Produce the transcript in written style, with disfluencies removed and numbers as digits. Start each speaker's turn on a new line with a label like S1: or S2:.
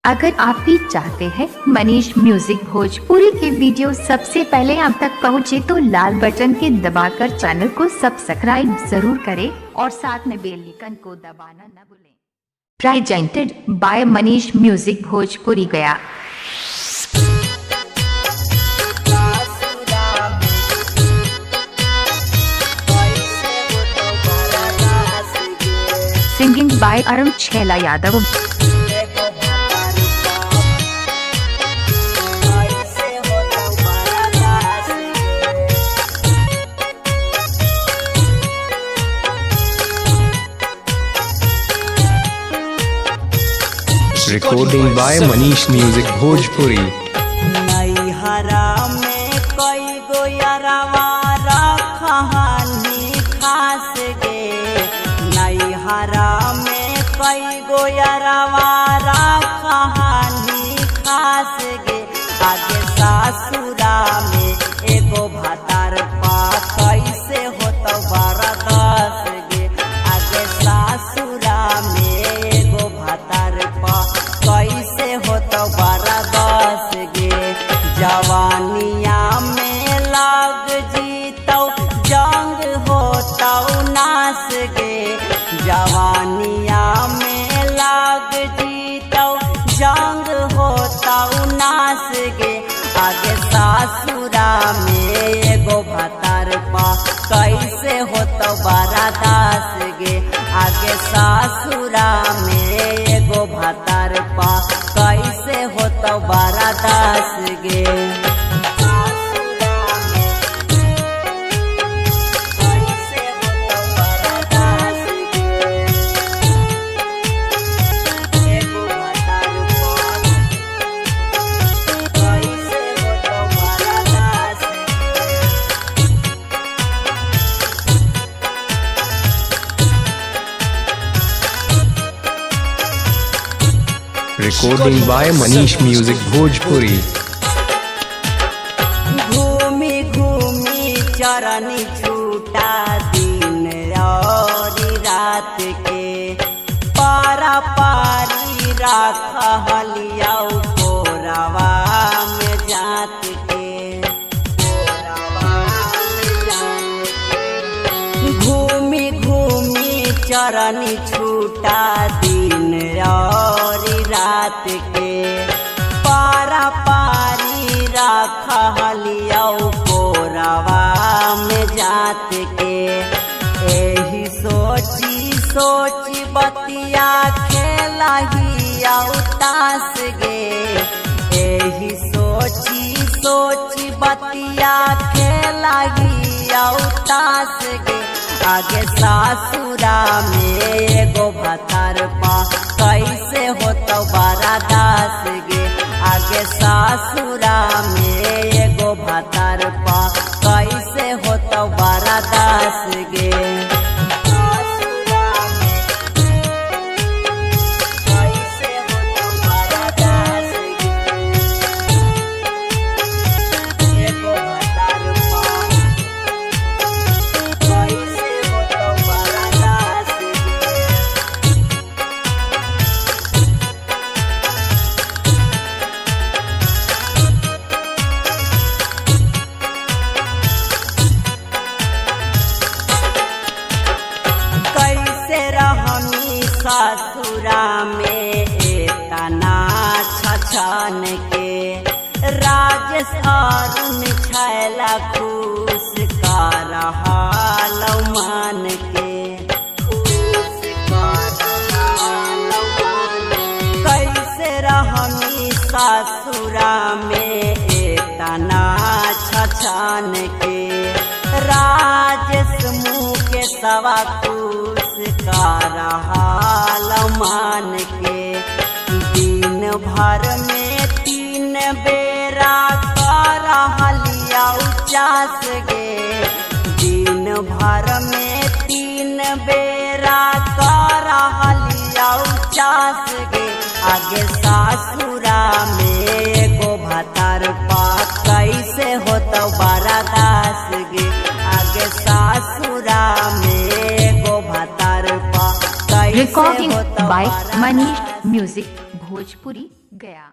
S1: अगर आप भी चाहते हैं मनीष म्यूजिक भोजपुरी के वीडियो सबसे पहले आप तक पहुंचे तो लाल बटन के दबाकर चैनल को सब्सक्राइब जरूर करें और साथ में बेल आइकन को दबाना न भूलें। Presented by Manish music Bhojpuri गया। Singing by Arun Chhaila Yadav.
S2: Recording by Manish music Bhojpuri.
S3: नैहरा में कई गो यारवा रखनी खास गे। नैहरा में कई गो यारवा रखनी खास गे। आगे सासुरा में एगो भातार पा कैसे होता बरदास गे। आगे सासुरा में एगो भातार पा कैसे होता बरदास गे। जवानिया में लाग जीतौ जंग होता नास गे। जवानिया में लाग जीतौ जंग होता नास गे। आगे सासुरा में एगो भातार पा कैसे होता बरदास गे। आगे सासुरा में एगो भातार पा कैसे होता बरदास गे।
S2: Recording by Manish music Bhojpuri.
S3: घूमी घूमी चरनी छूटा दिन और रात के। पारा पारी राखलिया कोरवा में जात के। घूमी घूमी चरनी छूटा दिन और रात के। पारा पारी राखलिया कोरवा में जात के। एही सोची सोची बतिया खेलहिया उतास गे। एही सोची सोची बतिया खेलहिया उतास गे। आगे सासुरा में एगो भातार पा कैसे होता बरदास गे। आगे सासुरा में एगो भातार पा कैसे होता बरदास गे। सासुरा में एतना छछन के। राजेश अरुण छैला खुश का रहल मान के। कैसे रहनी सासुरा में एतना छछन के। राजेश मुँह के सवा खुश का रहल मान के। दिन भर में 3 बेरा करहलिया उचास गे। दिन भर में 3 बेरा करहलिया उचास गे। आगे सासुरा में एगो भातार पा कैसे होता बरदास गे। आगे सासुरा में एगो भातार पा कैसे
S1: रिकॉर्डिंग
S3: होता
S1: बाय
S3: बरदास
S1: मनीष म्यूजिक भोजपुरी। भोजपुरी गया।